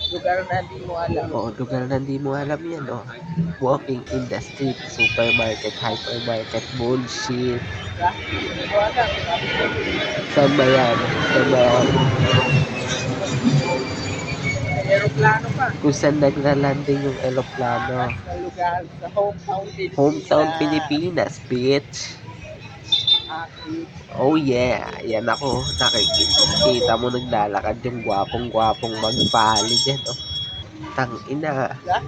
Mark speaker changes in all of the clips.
Speaker 1: Lugar na di mo alam.
Speaker 2: Oo, lugar na hindi mo alam yan, oh. Walking in the street, supermarket, hypermarket, bullshit.
Speaker 1: Hindi mo alam.
Speaker 2: Saan ba yan? Saan ba yan?
Speaker 1: May aeroplano pa.
Speaker 2: Kung saan nagla-landing yung eroplano.
Speaker 1: Sa lugar, sa hometown
Speaker 2: Hometown
Speaker 1: Pilipinas.
Speaker 2: Pilipinas, bitch.
Speaker 1: Aki.
Speaker 2: Oh yeah, yan ako. Nakikita mo naglalakad yung gwapong-gwapong magpali dyan, oh. Tangina.
Speaker 1: Diba?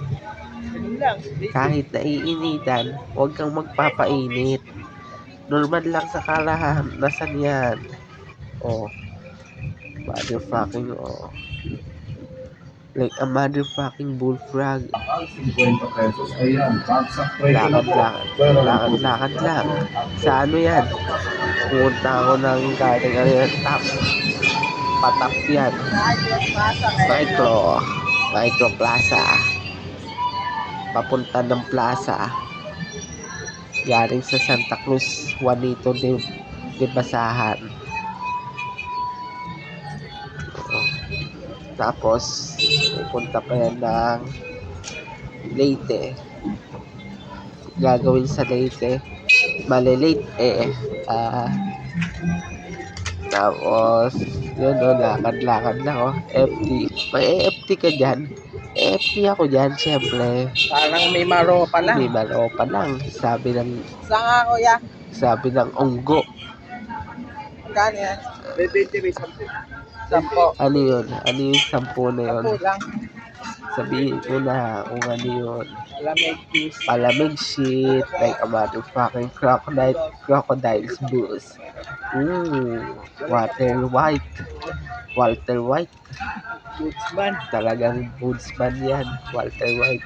Speaker 1: Ganun lang. Basic.
Speaker 2: Kahit naiinitan, huwag kang magpapainit. Normal lang sa kalahanasan yan. Oh, motherfucking, oh. Like a motherfucking bullfrog.
Speaker 3: 50 pesos. Ayan, bagsak presyo na po.
Speaker 2: Lakad lang. Sa ano yan? Pumunta ako ng galing ano yan, tap. Patap yan. Micro Plaza. Papunta ng plaza. Galing sa Santa Cruz, Juanito de Basahan. Tapos, pupunta pa yan ng Leyte. Gagawin sa Leyte. Malilate eh. Tapos, yun o, lakad-lakad lang o. FT. May FT ka dyan? FT ako dyan, syempre.
Speaker 1: Parang may maro pa lang.
Speaker 2: May malopa lang. Sabi ng
Speaker 1: Saan nga kuya?
Speaker 2: onggo.
Speaker 1: Magkano yan? May 20 may 10. 10.
Speaker 2: Ano yun? Ano yung 10 na yun?
Speaker 1: 10 lang.
Speaker 2: Sabihin ko na kung ano yun.
Speaker 1: Lamig juice.
Speaker 2: Palamig shit. Like a motherfucking crocodile's booze. Walter White.
Speaker 1: Goodsman.
Speaker 2: Talagang woodsman yan. Walter White.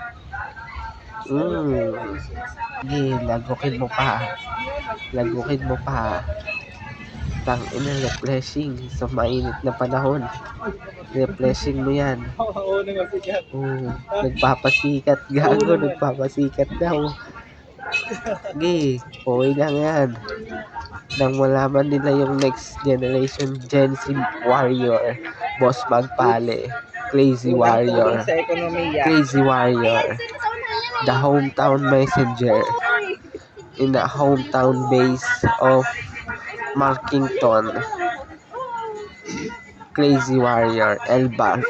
Speaker 2: Sige, lagukin mo pa. Tangina, refreshing sa mainit na panahon. Refreshing mo yan.
Speaker 1: Oo naman siya.
Speaker 2: Nagpapasikat. Gago, nagpapasikat daw. Sige, okay lang yan. Nang malaman nila yung next generation Gen Z warrior. Boss Magpale. Crazy warrior.
Speaker 1: Sa ekonomiya.
Speaker 2: Crazy warrior. The hometown messenger. In the hometown base of Markington. Crazy warrior. Elbar.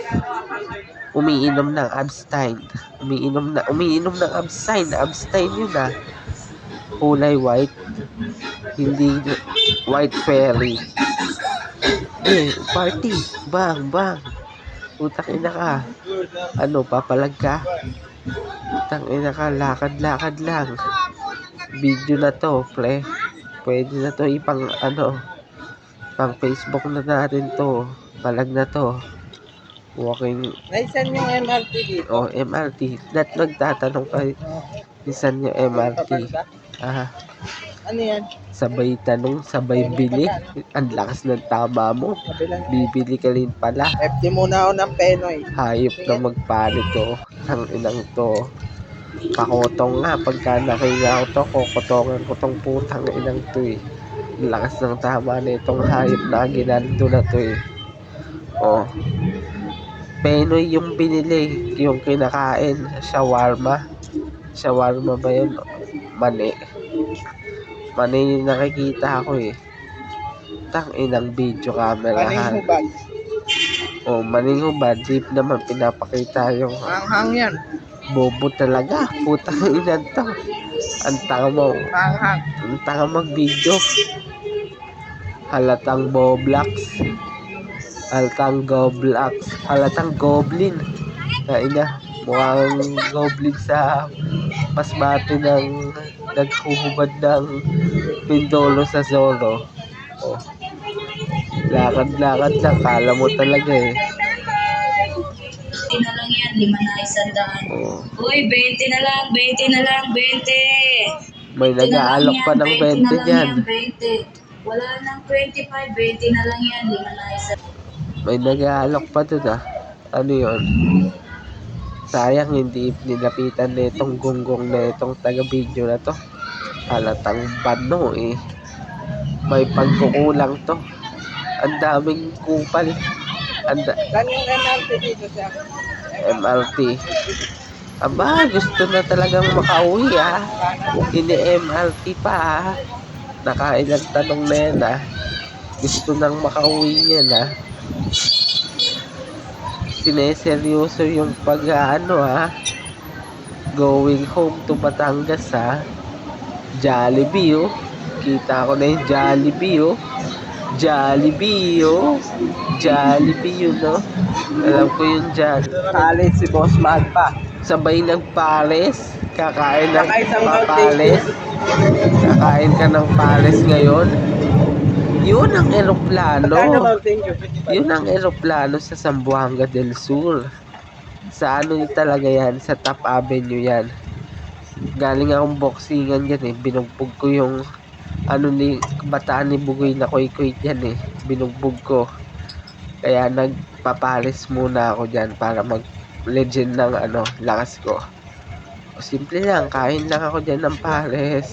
Speaker 2: Umiinom ng Abstein. Abstein yun ah. Kulay white. Hindi white fairy. Party. Bang. Utak ina ka. Ano, papalag ka? Utang ina ka, lakad lang. Video na to, pre. Pwede na to ipang pang Facebook na natin to. Palag na to. Walking.
Speaker 1: Naisan yung MRT dito?
Speaker 2: Oh, MRT. Nagtatanong ka. Isan yung MRT?
Speaker 1: Ano yan?
Speaker 2: Sabay tanong, sabay bili. Ang lakas ng tama mo. Bibili ka rin pala.
Speaker 1: FT muna ako ng Penoy.
Speaker 2: Hayop na magpalit to. Ang inang to. Pakotong nga. Pagka nakiya ko to, kukotongan ko tong putang inang to eh. Ang lakas ng tama na itong hayop na ginanto na to eh. Oh. Penoy yung binili. Yung kinakain. Shawarma. Shawarma ba yun? Mani yung nakikita ko eh. Inang video camera.
Speaker 1: Maning hubad.
Speaker 2: Oh, maning hubad. Deep naman pinapakita yung
Speaker 1: Hanghang yan.
Speaker 2: bobo talaga. Putang ina to. Ang tanga mo.
Speaker 1: Hanghang.
Speaker 2: Ang tanga mag-video. Halatang Boblax. Halatang Goblin. Kaina. Mukhang goblin sa pasbate ng naghuhubad ng pindolo sa Zoro. Oh. Lakad lang. Kala mo talaga eh.
Speaker 4: 20 na lang yan, 5 na 100.
Speaker 2: Oh.
Speaker 4: Uy, 20 na lang, 20.
Speaker 2: May nag-aalok pa ng 20 dyan.
Speaker 4: 20. Wala nang 25, 20 na lang yan, 5 na 100.
Speaker 2: May nag-aalok pa dun ah. Ano yun? Sayang hindi nilapitan na itong gunggong na itong taga-video na to. Halatang bano eh. May pagkukulang to. Ang daming kupal.
Speaker 1: Saan yung MRT dito siya?
Speaker 2: MRT. Aba, gusto na talagang makauwi Ini-MRT pa Nakailang tanong na yan Gusto nang makauwi yan Sineseryoso yung going home to Batangas Jollibee Kita ko na yung Jollibee Jollibee yun Alam ko yung Jollibee.
Speaker 1: College si Boss Magpa.
Speaker 2: Sabay nagpares. Kakain ng
Speaker 1: Kakain sa
Speaker 2: papares. Kakain ka ng pares ngayon. Yun ang eroplano. Yun ang eroplano sa Zamboanga del Sur. Sa ano talaga yan? Sa Top Avenue yan. Galing akong boxingan yan Binugbog ko yung ni kabataan ni Bugoy na koy-koy yan Binugbog ko. Kaya nagpapares muna ako dyan para mag-legend ng lakas ko. Simple lang, kain lang ako dyan ng pares.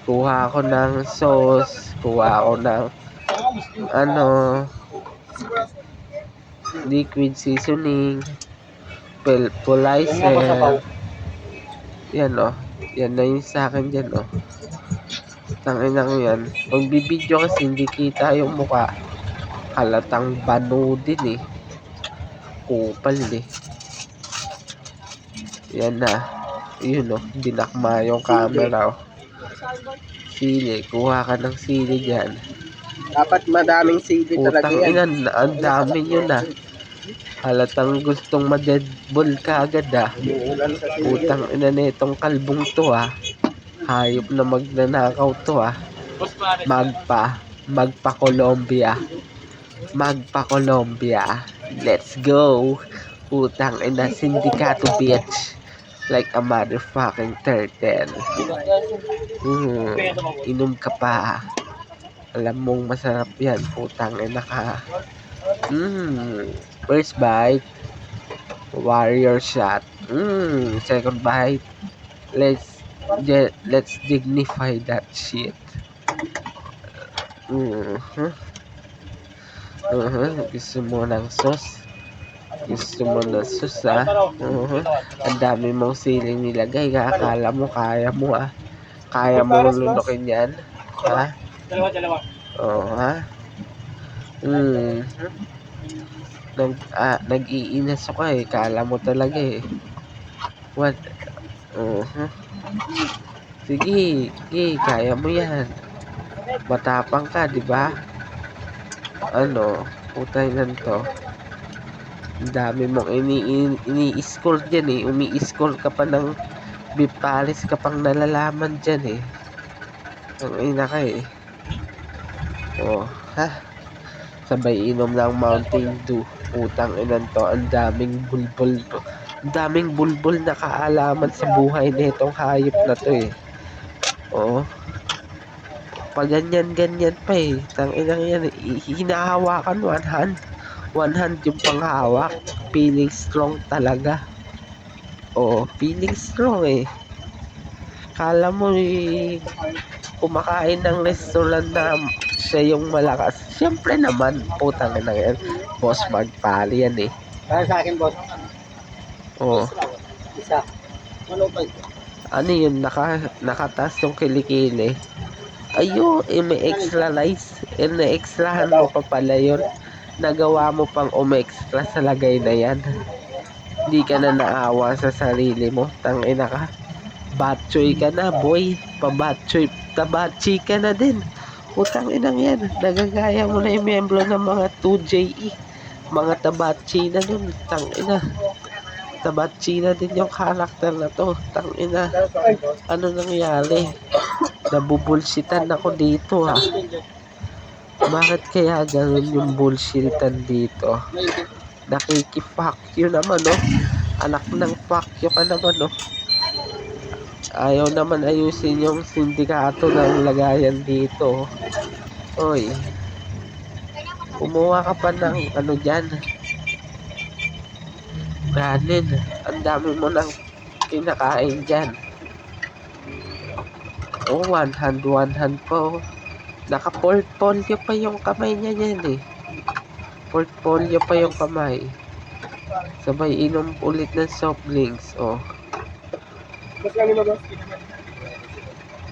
Speaker 2: Kuha ako ng sauce. Kuha ako ng liquid seasoning. Polizer. Yan Yan na yung sa akin dyan Tangina ko yan. Pag bibidyo kasi hindi kita yung mukha. Halatang bano din Kupal Yan Yun dinakma yung camera Sili. Kuha ka ng sili dyan.
Speaker 1: Dapat madaming sili talaga
Speaker 2: Putang
Speaker 1: yan.
Speaker 2: ina, ang dami nyo Halatang gustong ma-deadball ka agad Putang ina na itong kalbong to Hayop na magnanakaw to Magpa Colombia. Let's go. Putang ina, sindikato bitch. Like a motherfucking turtle. Inom ka pa. Alam mong masarap yan. Putang ina ka. First bite. Warrior shot. Second bite. Let's dignify that shit. Gusto mo ng sauce? Ang dami mong siling nilagay akala mo kaya mo Kaya mo lunukin yan
Speaker 1: Dalawa.
Speaker 2: Nag-iinas ako kala mo talaga What? Sige, kaya mo yan. Matapang ka, di ba? Putay nan to. Ang dami mong ini-score dyan Umi-score ka pa ng beef pares ka pang nalalaman dyan Ang ina ka Sabay inom ng Mountain Dew. Putang inan to. Ang daming bulbul Ang daming bulbul na kaalaman sa buhay nitong hayop na to Pag ganyan pa Tanginang yan hinahawakan one hand yung panghawak. Feeling strong talaga. Feeling strong Kala mo kumakain ng restaurant na siya yung malakas. Siyempre naman, putang ina yan. Boss Magpali yan
Speaker 1: Para sa akin, boss. Isa.
Speaker 2: Ano yun? Nakatas yung kilikili. Ayo, may extra rice. Na-extrahan mo pa pala yun. Nagawa mo pang umextra sa lagay na yan. Hindi ka na naawa sa sarili mo. Tangina ka. Batchoy ka na, boy. Pabatchoy. Tabatchi ka na din. Utang inang yan. Nagagaya mo na yung miyembro ng mga 2JE. Mga tabatchi na dun. Tangina. Tabatchi na din yung karakter na to. Tangina. Ano nangyari? Nabubulsitan ako dito Bakit kaya ganun yung bullshitan dito? Nakiki-fuck you naman Anak ng fuck you ka naman Ayaw naman ayusin yung sindikato ng lagayan dito Oy, kumuha ka pa ng dyan kanin. Ang dami mo nang kinakain dyan one hand po. Naka-portfolio pa yung kamay niya yan portfolio pa yung kamay. Sabay inom ulit ng soft drinks. Oh,
Speaker 1: Boss lang mo, boss.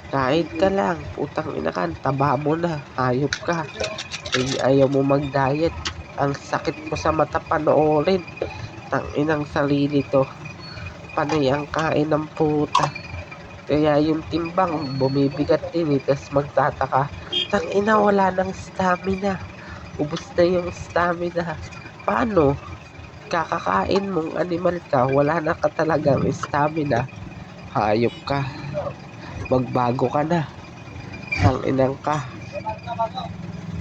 Speaker 2: kain ka lang. Putang ina ka, taba mo na. Hayop ka. Ayaw mo mag-diet. Ang sakit mo sa mata panoorin. Tanginang sarili to. Panay ang kain ng puta. Kaya yung timbang bumibigat din eh. Tas magtataka. Tangina, wala ng stamina. Ubus na yung stamina. Paano? Kakakain mong animal ka. Wala na ka talagang stamina. Hayop ka. Magbago ka na. Tanginang ka.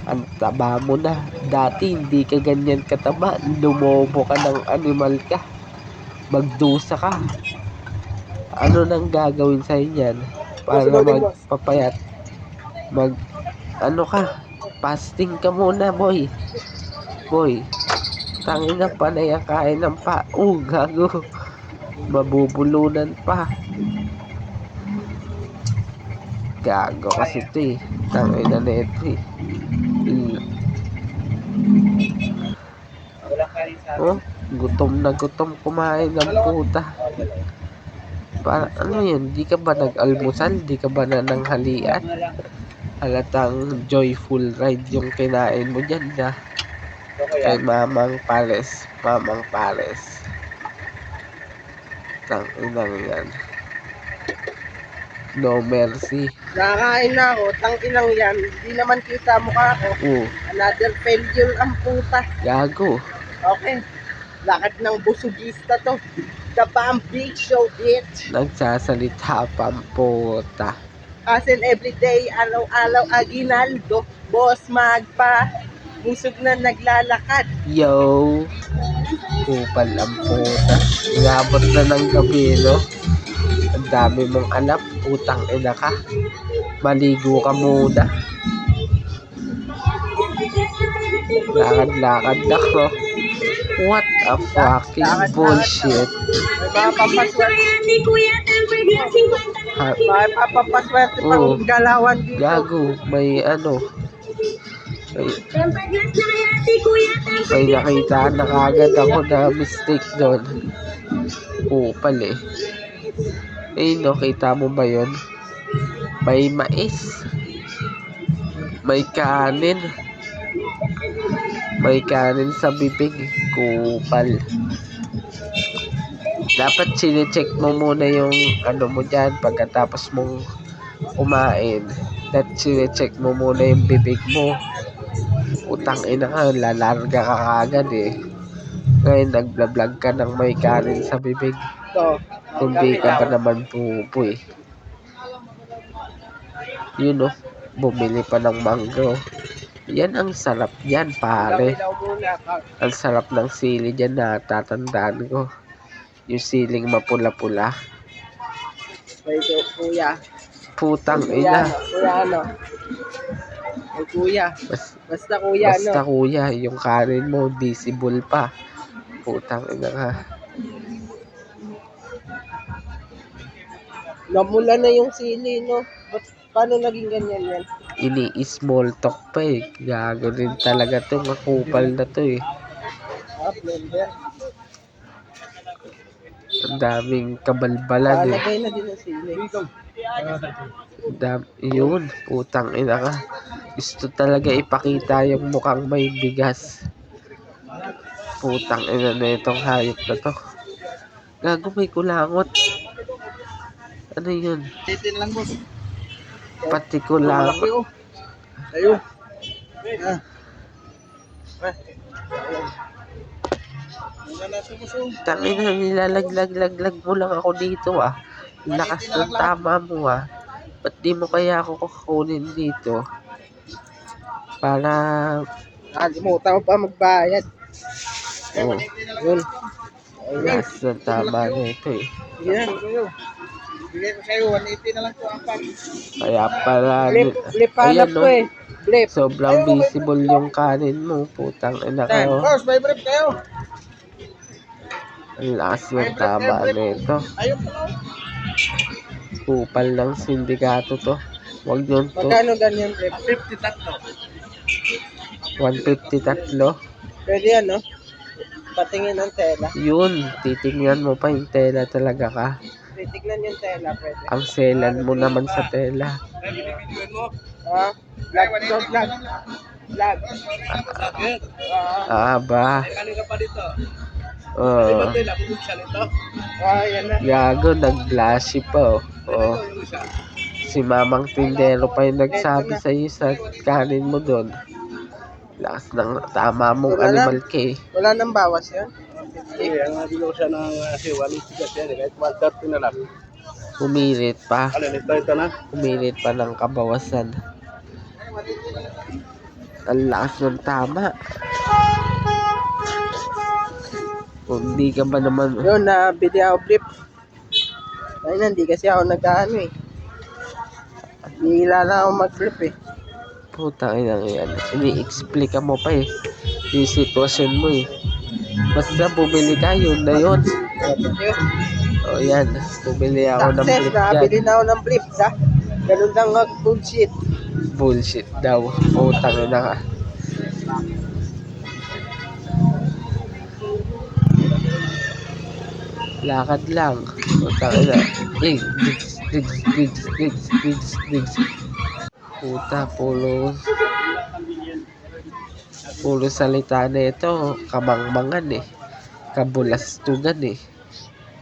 Speaker 2: Ang taba mo na. Dati hindi ka ganyan kataba. Lumobo ka ng animal ka. Magdusa ka. Ano nang gagawin sa inyan? Para magpapayat. Ano ka? Fasting ka muna, boy. Boy. Tangina, panay ang kain ng pa. Gago. Mabubulunan pa. Gago kasi ito eh. Tangina na ito eh. Oh, gutom na gutom kumain ng puta. Para ano yun? Di ka ba nag-almusal? Di ka ba nananghalian? Halatang joyful ride yung kinain mo dyan na kay Mamang Pares. Mamang Pares. Tanginang yan. No mercy.
Speaker 1: Nakakain na ako, tanginang yan. Hindi naman kita mukha ko. Another failure ang puta.
Speaker 2: Gago.
Speaker 1: Okay. Lakad ng busugista to. The Bam Big Show, bitch.
Speaker 2: Nagsasalita pang puta.
Speaker 1: As in everyday, araw-araw, aginaldo. Boss, magpa. Busog na naglalakad.
Speaker 2: Yo. Kupal ang puta. Ingabot na ng gabi, no? Ang dami mong alam. Putang ina ka. Maligo ka muna. Lakad-lakad ako. What a fucking bullshit.
Speaker 1: May papapaswerte pang galawan dito.
Speaker 2: Gago, may ano. May nakita na kagad ako na mistake doon. Kupal eh. No, kita mo ba yun? May mais. May kanin. May kanin sa bibig. Kupal. Dapat sine-check mo muna yung ano mo dyan pagkatapos mong kumain. Dapat sine-check mo muna yung bibig mo. Utang ina ka, lalarga ka kagad eh. Ngayon nagblog ka ng may kanin sa bibig. Hindi ka pa naman pupo eh. Yun oh, bumili pa ng mango. Yan ang sarap yan pare. Ang sarap ng sili dyan na tatandaan ko. Yung siling mapula-pula.
Speaker 1: Kuya.
Speaker 2: Putang ina.
Speaker 1: Kuya ano? Ay kuya. Basta kuya ano?
Speaker 2: Basta kuya, yung kanin mo visible pa. Putang ina ka.
Speaker 1: Namula na yung sili, no? Paano naging ganyan yan?
Speaker 2: Ini-small talk pa eh. Gago rin talaga to. Makupal na to eh.
Speaker 1: Blender.
Speaker 2: Ang daming kabalbalan eh.
Speaker 1: Palagay na din ang sili.
Speaker 2: Yun, putang ina ka. Gusto talaga ipakita yung mukhang may bigas. Putang ina na itong hayop na to. Gago, may kulangot. Ano yun?
Speaker 1: 18 lang, boss.
Speaker 2: Pati kulangot.
Speaker 1: Ayun.
Speaker 2: Tangina, nilalaglag mo lang ako dito ah. Lakas ng tama mo ah. Ba't di mo kaya ako kukunin dito? Para...
Speaker 1: Nakalimutan mo pa magbayad.
Speaker 2: Oh,
Speaker 1: Yun.
Speaker 2: lakas ng tama na ito eh.
Speaker 1: Yan. Bigay ko sa'yo, 180 na lang po ang pag.
Speaker 2: Kaya pala...
Speaker 1: Blip hanap ko eh. Blip.
Speaker 2: Sobrang visible yung kanin mo. Putang ina ka.
Speaker 1: Boss, may brief kayo.
Speaker 2: Ang lakas ng tama na ito.
Speaker 1: Ayun po.
Speaker 2: Kupal ng sindikato to. Huwag yun to.
Speaker 1: Magkano ganyan, brief? 50 tatlo.
Speaker 2: 150 tatlo.
Speaker 1: Pwede yan, no? Patingin ng tela.
Speaker 2: Yun, titingnan mo pa yung tela talaga ka.
Speaker 1: Titignan yung tela, pwede.
Speaker 2: Ang selan mo naman sa tela.
Speaker 1: Ah, vlog to, vlog. Vlog.
Speaker 2: Ba? Oh,
Speaker 1: Yan na.
Speaker 2: gago, nag-flashy pa, oh. Oh. Si Mamang Tindero pa yung nagsabi sa iyo sa kanin mo doon. Lakas ng tama mong
Speaker 1: Wala
Speaker 2: animal K.
Speaker 1: Wala nang bawas yun.
Speaker 3: Ang bilo siya ng siwali siya kahit 130 na lang.
Speaker 2: Humirit pa.
Speaker 3: Ito na.
Speaker 2: Humirit pa ng kabawasan. Ang lakas ng tama. Kung di ka ba naman...
Speaker 1: Yun, nabili ako brief. Ayun, hindi kasi ako nag-ano eh. Hihila na ako mag-brief eh.
Speaker 2: Putang ina yan. Ini-explica mo pa eh. Yung sitwasyon mo eh. Basta bumili ka, yun na yun. O yan, bumili ako ng
Speaker 1: Success,
Speaker 2: brief
Speaker 1: nakabili
Speaker 2: dyan.
Speaker 1: na ako ng brief. Ganun lang mag-bullshit.
Speaker 2: Bullshit daw. Putang ina ka. Lakad lang. Putang ina. Digs. Puta, puro salita na ito. Kamangmangan eh. Kabulastugan eh.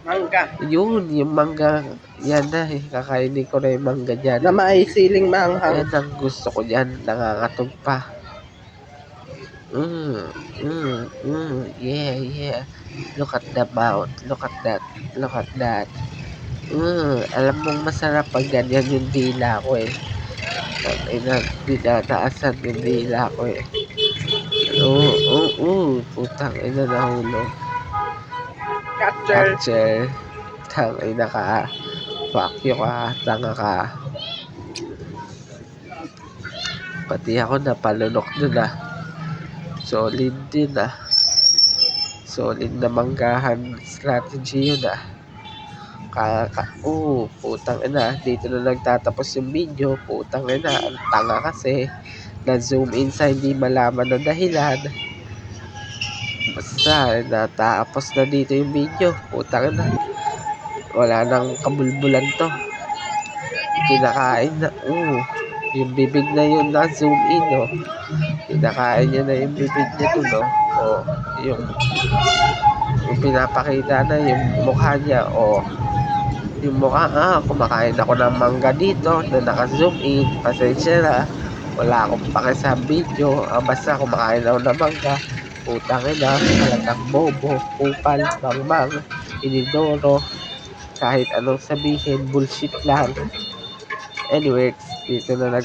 Speaker 1: Mangga.
Speaker 2: Yun, yung mangga. Yan na eh. Kakainin ko na yung mangga dyan.
Speaker 1: Na maisiling manghang.
Speaker 2: Yan ang gusto ko dyan. Nakakatog pa. Yeah. Look at the mouth. Look at that. Alam mong masarap pag ganyan yung dila ko eh. Dinataasan yung dila ko eh. Putang ina, nahulog. Catcher. Tang ina ka. Fuck you ka. Tanga ka. Pati ako napalunok dun ah. Solid din ah. Solid na manggahan strategy yun ah. Putang ina. Dito na nagtatapos yung video. Putang ina. Ang tanga kasi. Na-zoom in sa hindi malaman na dahilan. Basta natapos na dito yung video. Putang ina. Wala nang kabulbulan to. Kinakain na. Yung bibig na yun na zoom in, no? Kinakain niya na yung bibig niya to, no? Yung pinapakita na yung mukha niya, yung mukha, kumakain ako ng mangga dito na naka-zoom in. Pasensya na. Wala akong pake sa video. Basta kumakain ako ng mangga. Putang ina, talagang bobo, kupal, mangmang, inidoro. Kahit anong sabihin, bullshit lang. Anyway, dito na